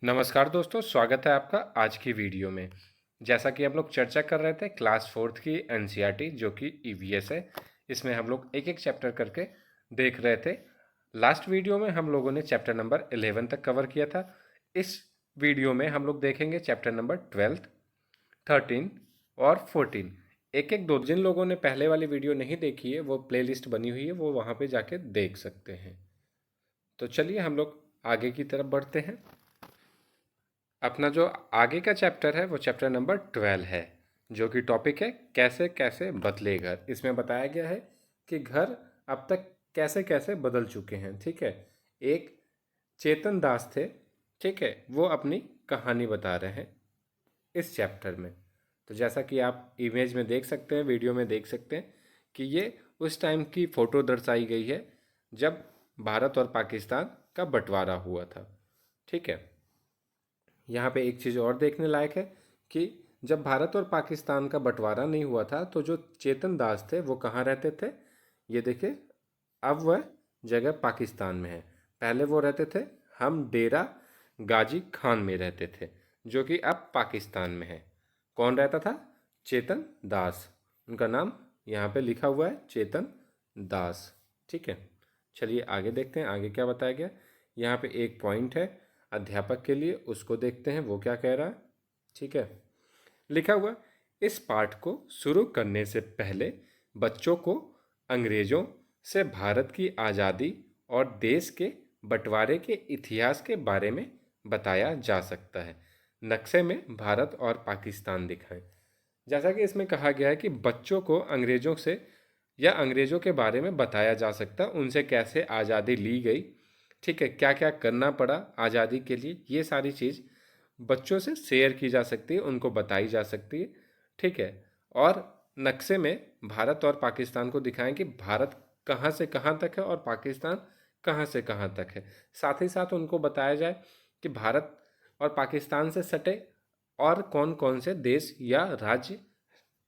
नमस्कार दोस्तों, स्वागत है आपका आज की वीडियो में। जैसा कि हम लोग चर्चा कर रहे थे क्लास फोर्थ की एनसीईआरटी जो कि ईवीएस है, इसमें हम लोग एक एक चैप्टर करके देख रहे थे। लास्ट वीडियो में हम लोगों ने चैप्टर नंबर 11 तक कवर किया था। इस वीडियो में हम लोग देखेंगे चैप्टर नंबर 12, 13 और 14। एक एक दो, जिन लोगों ने पहले वाली वीडियो नहीं देखी है वो प्लेलिस्ट बनी हुई है, वो वहाँ पे जाके देख सकते हैं। तो चलिए हम लोग आगे की तरफ बढ़ते हैं। अपना जो आगे का चैप्टर है वो चैप्टर नंबर 12 है, जो कि टॉपिक है कैसे कैसे बदले घर। इसमें बताया गया है कि घर अब तक कैसे कैसे बदल चुके हैं। ठीक है, एक चेतन दास थे, ठीक है, वो अपनी कहानी बता रहे हैं इस चैप्टर में। तो जैसा कि आप इमेज में देख सकते हैं, वीडियो में देख सकते हैं कि ये उस टाइम की फ़ोटो दर्शाई गई है जब भारत और पाकिस्तान का बंटवारा हुआ था। ठीक है, यहाँ पे एक चीज़ और देखने लायक है कि जब भारत और पाकिस्तान का बंटवारा नहीं हुआ था तो जो चेतन दास थे वो कहाँ रहते थे। ये देखिए, अब वह जगह पाकिस्तान में है। पहले वो रहते थे हम डेरा गाजी खान में रहते थे, जो कि अब पाकिस्तान में है। कौन रहता था? चेतन दास। उनका नाम यहाँ पे लिखा हुआ है, चेतन दास। ठीक है, चलिए आगे देखते हैं आगे क्या बताया गया। यहाँ पे एक पॉइंट है अध्यापक के लिए, उसको देखते हैं वो क्या कह रहा है। ठीक है, लिखा हुआ, इस पाठ को शुरू करने से पहले बच्चों को अंग्रेजों से भारत की आज़ादी और देश के बंटवारे के इतिहास के बारे में बताया जा सकता है। नक्शे में भारत और पाकिस्तान दिखाएं। जैसा कि इसमें कहा गया है कि बच्चों को अंग्रेजों से या अंग्रेजों के बारे में बताया जा सकता है, उनसे कैसे आज़ादी ली गई, ठीक है, क्या क्या करना पड़ा आज़ादी के लिए, ये सारी चीज़ बच्चों से शेयर की जा सकती है, उनको बताई जा सकती है। ठीक है, और नक्शे में भारत और पाकिस्तान को दिखाएं कि भारत कहाँ से कहाँ तक है और पाकिस्तान कहाँ से कहाँ तक है। साथ ही साथ उनको बताया जाए कि भारत और पाकिस्तान से सटे और कौन कौन से देश या राज्य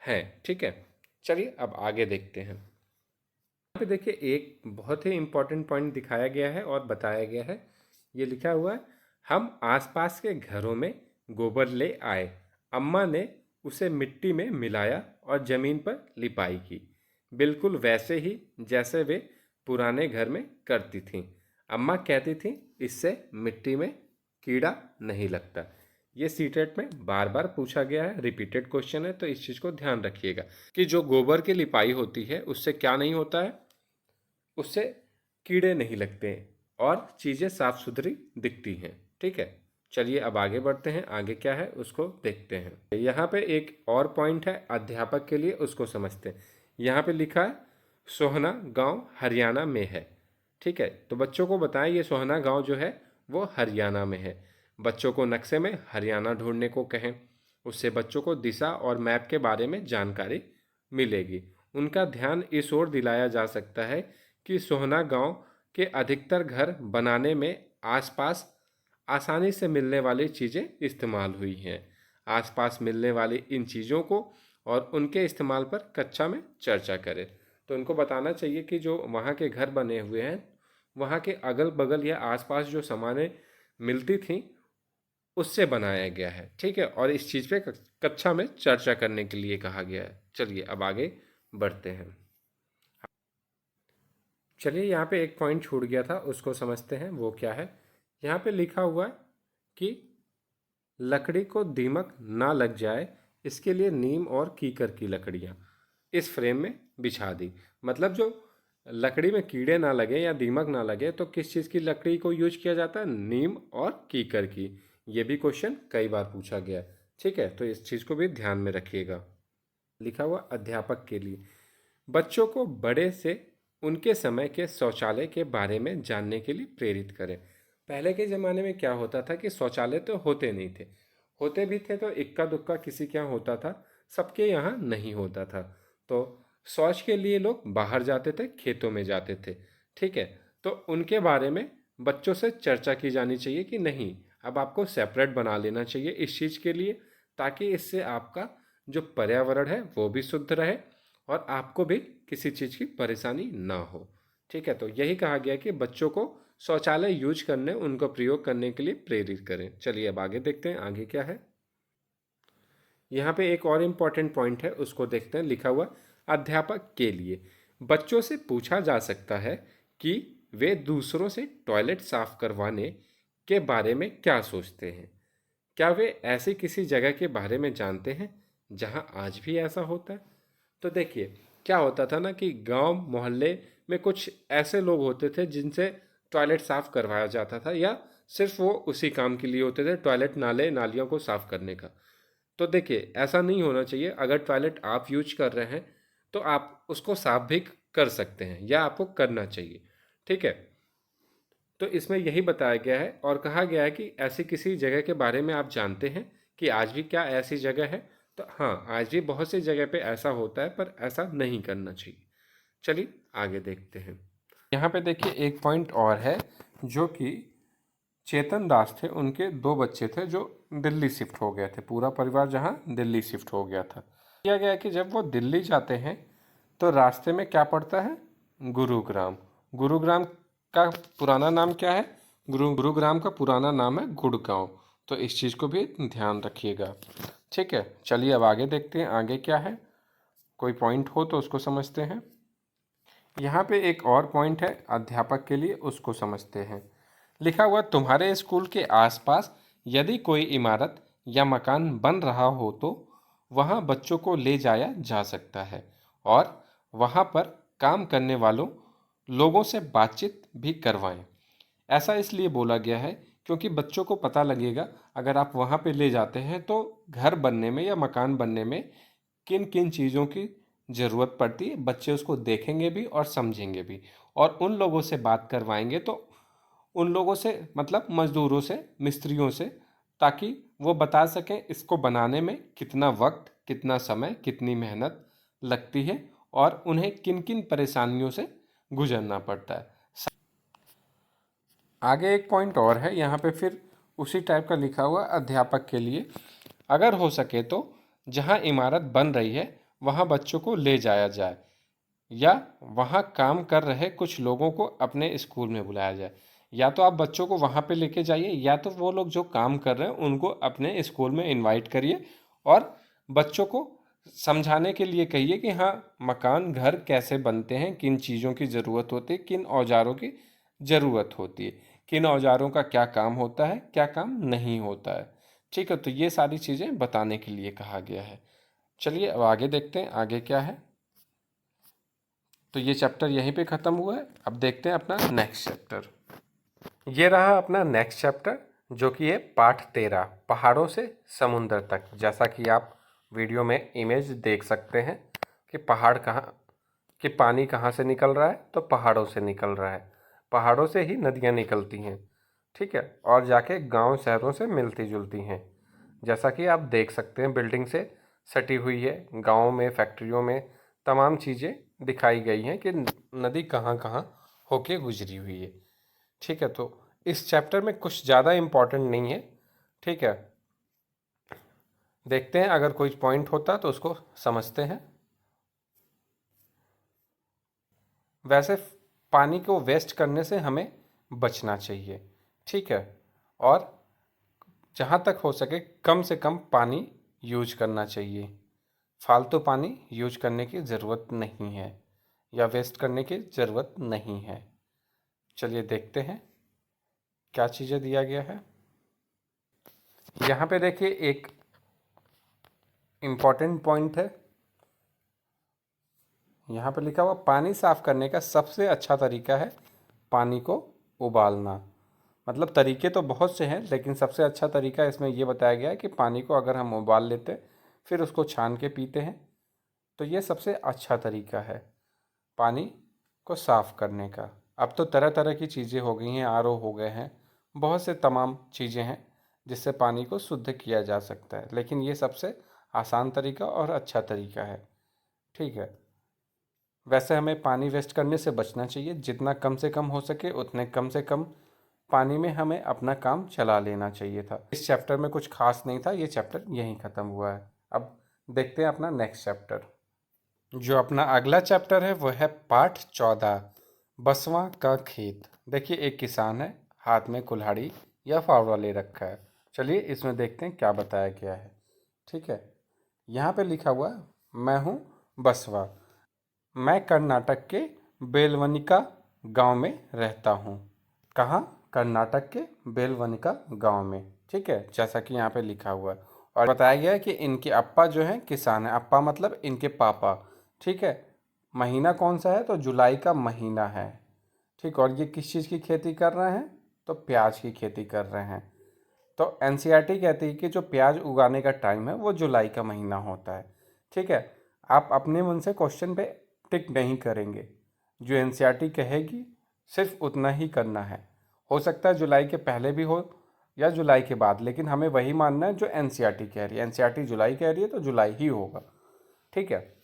हैं। ठीक है, चलिए अब आगे देखते हैं। यहाँ पे देखिए एक बहुत ही इम्पोर्टेंट पॉइंट दिखाया गया है और बताया गया है। ये लिखा हुआ है, हम आसपास के घरों में गोबर ले आए। अम्मा ने उसे मिट्टी में मिलाया और ज़मीन पर लिपाई की, बिल्कुल वैसे ही जैसे वे पुराने घर में करती थीं। अम्मा कहती थीं इससे मिट्टी में कीड़ा नहीं लगता। ये सीटेट में बार बार पूछा गया है, रिपीटेड क्वेश्चन है, तो इस चीज़ को ध्यान रखिएगा कि जो गोबर की लिपाई होती है उससे क्या नहीं होता है, उससे कीड़े नहीं लगते और चीज़ें साफ सुथरी दिखती हैं। ठीक है, चलिए अब आगे बढ़ते हैं, आगे क्या है उसको देखते हैं। यहाँ पे एक और पॉइंट है अध्यापक के लिए, उसको समझते हैं। यहाँ पे लिखा है सोहना गांव हरियाणा में है। ठीक है, तो बच्चों को बताएं ये सोहना गांव जो है वो हरियाणा में है। बच्चों को नक्शे में हरियाणा ढूंढने को कहें, उससे बच्चों को दिशा और मैप के बारे में जानकारी मिलेगी। उनका ध्यान इस ओर दिलाया जा सकता है कि सोहना गांव के अधिकतर घर बनाने में आसपास आसानी से मिलने वाली चीज़ें इस्तेमाल हुई हैं। आसपास मिलने वाली इन चीज़ों को और उनके इस्तेमाल पर कक्षा में चर्चा करें। तो उनको बताना चाहिए कि जो वहाँ के घर बने हुए हैं, वहाँ के अगल बगल या आसपास जो सामानें मिलती थीं उससे बनाया गया है। ठीक है, और इस चीज़ पे कक्षा में चर्चा करने के लिए कहा गया है। चलिए अब आगे बढ़ते हैं। चलिए यहाँ पे एक पॉइंट छूट गया था, उसको समझते हैं वो क्या है। यहाँ पे लिखा हुआ है कि लकड़ी को दीमक ना लग जाए इसके लिए नीम और कीकर की लकड़ियाँ इस फ्रेम में बिछा दी। मतलब जो लकड़ी में कीड़े ना लगे या दीमक ना लगे तो किस चीज़ की लकड़ी को यूज किया जाता है? नीम और कीकर की। ये भी क्वेश्चन कई बार पूछा गया। ठीक है, तो इस चीज़ को भी ध्यान में रखिएगा। लिखा हुआ अध्यापक के लिए, बच्चों को बड़े से उनके समय के शौचालय के बारे में जानने के लिए प्रेरित करें। पहले के ज़माने में क्या होता था कि शौचालय तो होते नहीं थे, होते भी थे तो इक्का दुक्का किसी के यहाँ होता था, सबके यहाँ नहीं होता था। तो शौच के लिए लोग बाहर जाते थे, खेतों में जाते थे। ठीक है, तो उनके बारे में बच्चों से चर्चा की जानी चाहिए कि नहीं, अब आपको सेपरेट बना लेना चाहिए इस चीज़ के लिए, ताकि इससे आपका जो पर्यावरण है वो भी शुद्ध रहे और आपको भी किसी चीज़ की परेशानी ना हो। ठीक है, तो यही कहा गया कि बच्चों को शौचालय यूज करने, उनको प्रयोग करने के लिए प्रेरित करें। चलिए अब आगे देखते हैं, आगे क्या है। यहाँ पे एक और इम्पॉर्टेंट पॉइंट है, उसको देखते हैं। लिखा हुआ, अध्यापक के लिए बच्चों से पूछा जा सकता है कि वे दूसरों से टॉयलेट साफ करवाने के बारे में क्या सोचते हैं। क्या वे ऐसी किसी जगह के बारे में जानते हैं जहां आज भी ऐसा होता है। तो देखिए, क्या होता था ना कि गांव मोहल्ले में कुछ ऐसे लोग होते थे जिनसे टॉयलेट साफ करवाया जाता था, या सिर्फ वो उसी काम के लिए होते थे, टॉयलेट नाले नालियों को साफ करने का। तो देखिए, ऐसा नहीं होना चाहिए। अगर टॉयलेट आप यूज कर रहे हैं तो आप उसको साफ भी कर सकते हैं, या आपको करना चाहिए। ठीक है, तो इसमें यही बताया गया है और कहा गया है कि ऐसी किसी जगह के बारे में आप जानते हैं कि आज भी क्या ऐसी जगह है। तो हाँ, आज भी बहुत सी जगह पे ऐसा होता है, पर ऐसा नहीं करना चाहिए। चलिए आगे देखते हैं। यहाँ पे देखिए एक पॉइंट और है, जो कि चेतन दास थे, उनके दो बच्चे थे जो दिल्ली शिफ्ट हो गए थे। पूरा परिवार जहाँ दिल्ली शिफ्ट हो गया था। किया गया कि जब वो दिल्ली जाते हैं तो रास्ते में क्या पड़ता है, गुरुग्राम। गुरुग्राम का पुराना नाम क्या है, गुरुग्राम का पुराना नाम है गुड़गांव। तो इस चीज़ को भी ध्यान रखिएगा। ठीक है, चलिए अब आगे देखते हैं, आगे क्या है। कोई पॉइंट हो तो उसको समझते हैं। यहाँ पे एक और पॉइंट है अध्यापक के लिए, उसको समझते हैं। लिखा हुआ, तुम्हारे स्कूल के आसपास यदि कोई इमारत या मकान बन रहा हो तो वहाँ बच्चों को ले जाया जा सकता है और वहाँ पर काम करने वालों लोगों से बातचीत भी करवाएं। ऐसा इसलिए बोला गया है क्योंकि बच्चों को पता लगेगा, अगर आप वहाँ पे ले जाते हैं तो घर बनने में या मकान बनने में किन किन चीज़ों की ज़रूरत पड़ती है। बच्चे उसको देखेंगे भी और समझेंगे भी, और उन लोगों से बात करवाएंगे, तो उन लोगों से मतलब मज़दूरों से, मिस्त्रियों से, ताकि वो बता सकें इसको बनाने में कितना वक्त, कितना समय, कितनी मेहनत लगती है और उन्हें किन किन परेशानियों से गुजरना पड़ता है। आगे एक पॉइंट और है, यहाँ पे फिर उसी टाइप का लिखा हुआ, अध्यापक के लिए अगर हो सके तो जहाँ इमारत बन रही है वहाँ बच्चों को ले जाया जाए, या वहाँ काम कर रहे कुछ लोगों को अपने स्कूल में बुलाया जाए। या तो आप बच्चों को वहाँ पे लेके जाइए, या तो वो लोग जो काम कर रहे हैं उनको अपने स्कूल में इनवाइट करिए और बच्चों को समझाने के लिए कहिए कि हाँ, मकान घर कैसे बनते हैं, किन चीज़ों की ज़रूरत होती है, किन औजारों की ज़रूरत होती है, किन औजारों का क्या काम होता है, क्या काम नहीं होता है। ठीक है, तो ये सारी चीज़ें बताने के लिए कहा गया है। चलिए अब आगे देखते हैं, आगे क्या है। तो ये चैप्टर यहीं पे ख़त्म हुआ है। अब देखते हैं अपना नेक्स्ट चैप्टर। ये रहा अपना नेक्स्ट चैप्टर, जो कि है पाठ 13, पहाड़ों से समुंदर तक। जैसा कि आप वीडियो में इमेज देख सकते हैं कि पहाड़ कहाँ, कि पानी कहाँ से निकल रहा है, तो पहाड़ों से निकल रहा है। पहाड़ों से ही नदियाँ निकलती हैं। ठीक है, और जाके गांव शहरों से मिलती जुलती हैं। जैसा कि आप देख सकते हैं, बिल्डिंग से सटी हुई है। गाँव में, फैक्ट्रियों में तमाम चीज़ें दिखाई गई हैं कि नदी कहाँ कहाँ होके गुजरी हुई है। ठीक है, तो इस चैप्टर में कुछ ज़्यादा इम्पोर्टेंट नहीं है। ठीक है, देखते हैं अगर कोई पॉइंट होता तो उसको समझते हैं। वैसे पानी को वेस्ट करने से हमें बचना चाहिए। ठीक है, और जहाँ तक हो सके कम से कम पानी यूज करना चाहिए। फालतू पानी यूज करने की ज़रूरत नहीं है, या वेस्ट करने की ज़रूरत नहीं है। चलिए देखते हैं क्या चीज़ें दिया गया है। यहाँ पे देखिए एक इम्पॉर्टेंट पॉइंट है। यहाँ पे लिखा हुआ, पानी साफ करने का सबसे अच्छा तरीका है पानी को उबालना। मतलब तरीके तो बहुत से हैं, लेकिन सबसे अच्छा तरीका इसमें ये बताया गया है कि पानी को अगर हम उबाल लेते फिर उसको छान के पीते हैं, तो ये सबसे अच्छा तरीका है पानी को साफ़ करने का। अब तो तरह तरह की चीज़ें हो गई हैं, आरओ हो गए हैं, बहुत से तमाम चीज़ें हैं जिससे पानी को शुद्ध किया जा सकता है, लेकिन ये सबसे आसान तरीका और अच्छा तरीका है। ठीक है, वैसे हमें पानी वेस्ट करने से बचना चाहिए। जितना कम से कम हो सके उतने कम से कम पानी में हमें अपना काम चला लेना चाहिए था। इस चैप्टर में कुछ खास नहीं था, ये चैप्टर यहीं ख़त्म हुआ है। अब देखते हैं अपना नेक्स्ट चैप्टर। जो अपना अगला चैप्टर है वो है पाठ 14, बसवा का खेत। देखिए एक किसान है, हाथ में कुल्हाड़ी या फावड़ा ले रखा है। चलिए इसमें देखते हैं क्या बताया गया है। ठीक है, यहाँ पे लिखा हुआ है, मैं हूँ बसवा, मैं कर्नाटक के बेलवनिका गांव में रहता हूँ। कहाँ? कर्नाटक के बेलवनिका गांव में। ठीक है, जैसा कि यहाँ पे लिखा हुआ है। और बताया गया है कि इनके अप्पा जो हैं किसान है। अप्पा मतलब इनके पापा। ठीक है, महीना कौन सा है? तो जुलाई का महीना है। ठीक, और ये किस चीज़ की खेती कर रहे हैं? तो प्याज की खेती कर रहे हैं। तो एनसीईआरटी कहती है कि जो प्याज उगाने का टाइम है वो जुलाई का महीना होता है। ठीक है, आप अपने मन से क्वेश्चन पे टिक नहीं करेंगे। जो एनसीईआरटी कहेगी सिर्फ उतना ही करना है। हो सकता है जुलाई के पहले भी हो या जुलाई के बाद, लेकिन हमें वही मानना है जो एनसीईआरटी कह रही है। एनसीईआरटी जुलाई कह रही है तो जुलाई ही होगा। ठीक है,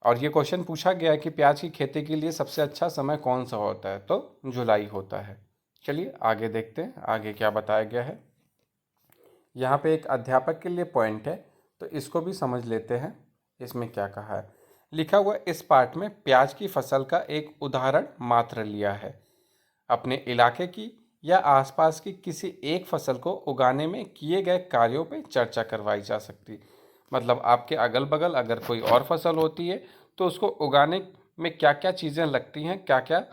और ये क्वेश्चन पूछा गया है कि प्याज की खेती के लिए सबसे अच्छा समय कौन सा होता है? तो जुलाई होता है। चलिए आगे देखते हैं आगे क्या बताया गया है। यहाँ पे एक अध्यापक के लिए पॉइंट है, तो इसको भी समझ लेते हैं। इसमें क्या कहा है? लिखा हुआ इस पाठ में प्याज की फसल का एक उदाहरण मात्र लिया है। अपने इलाके की या आसपास की किसी एक फसल को उगाने में किए गए कार्यों पे चर्चा करवाई जा सकती। मतलब आपके अगल बगल अगर कोई और फसल होती है तो उसको उगाने में क्या क्या चीज़ें लगती हैं, क्या क्या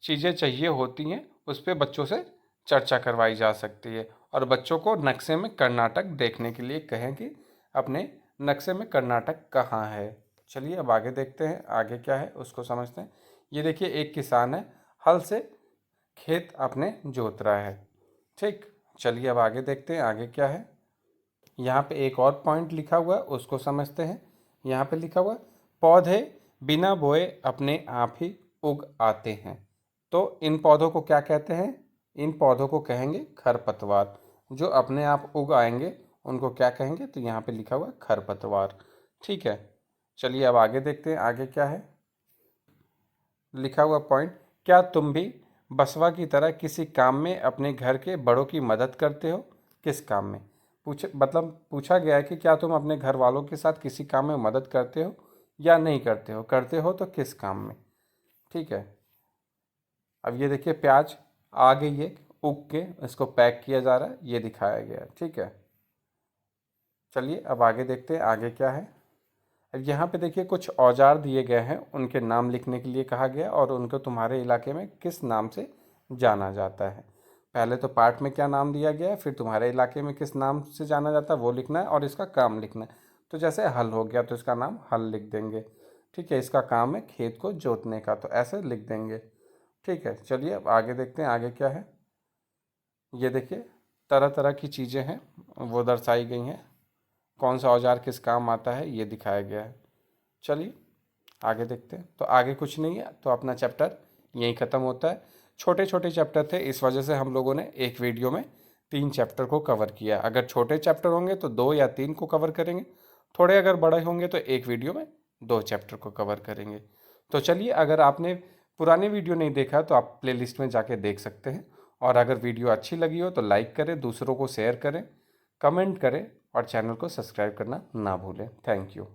चीज़ें चाहिए होती हैं, उस पर बच्चों से चर्चा करवाई जा सकती है। और बच्चों को नक्शे में कर्नाटक देखने के लिए कहें कि अपने नक्शे में कर्नाटक कहाँ है। चलिए अब आगे देखते हैं आगे क्या है उसको समझते हैं। ये देखिए एक किसान है, हल से खेत अपने जोत रहा है। ठीक, चलिए अब आगे देखते हैं आगे क्या है। यहाँ पे एक और पॉइंट लिखा हुआ है उसको समझते हैं। यहाँ पे लिखा हुआ है पौधे बिना बोए अपने आप ही उग आते हैं। तो इन पौधों को क्या कहते हैं? इन पौधों को कहेंगे खरपतवार। जो अपने आप उग आएंगे उनको क्या कहेंगे? तो यहाँ पे लिखा हुआ है खरपतवार। ठीक है, चलिए अब आगे देखते हैं आगे क्या है। लिखा हुआ पॉइंट, क्या तुम भी बसवा की तरह किसी काम में अपने घर के बड़ों की मदद करते हो? किस काम में? पूछा गया है कि क्या तुम अपने घर वालों के साथ किसी काम में मदद करते हो या नहीं करते हो, करते हो तो किस काम में। ठीक है, अब ये देखिए प्याज आ गई है उग के, इसको पैक किया जा रहा है, ये दिखाया गया है। ठीक है, चलिए अब आगे देखते हैं आगे क्या है। अब यहाँ पे देखिए कुछ औजार दिए गए हैं, उनके नाम लिखने के लिए कहा गया और उनको तुम्हारे इलाके में किस नाम से जाना जाता है। पहले तो पाठ में क्या नाम दिया गया है, फिर तुम्हारे इलाके में किस नाम से जाना जाता है वो लिखना है और इसका काम लिखना है। तो जैसे हल हो गया तो इसका नाम हल लिख देंगे। ठीक है, इसका काम है खेत को जोतने का, तो ऐसे लिख देंगे। ठीक है, चलिए अब आगे देखते हैं आगे क्या है। ये देखिए तरह तरह की चीज़ें हैं वो दर्शाई गई हैं, कौन सा औजार किस काम आता है ये दिखाया गया है। चलिए आगे देखते हैं। तो आगे कुछ नहीं है, तो अपना चैप्टर यहीं ख़त्म होता है। छोटे छोटे चैप्टर थे, इस वजह से हम लोगों ने एक वीडियो में 3 चैप्टर को कवर किया। अगर छोटे चैप्टर होंगे तो 2 या 3 को कवर करेंगे, थोड़े अगर बड़े होंगे तो एक वीडियो में 2 चैप्टर को कवर करेंगे। तो चलिए, अगर आपने पुराने वीडियो नहीं देखा तो आप प्लेलिस्ट में जाके देख सकते हैं। और अगर वीडियो अच्छी लगी हो तो लाइक करें, दूसरों को शेयर करें, कमेंट करें और चैनल को सब्सक्राइब करना ना भूलें। Thank you.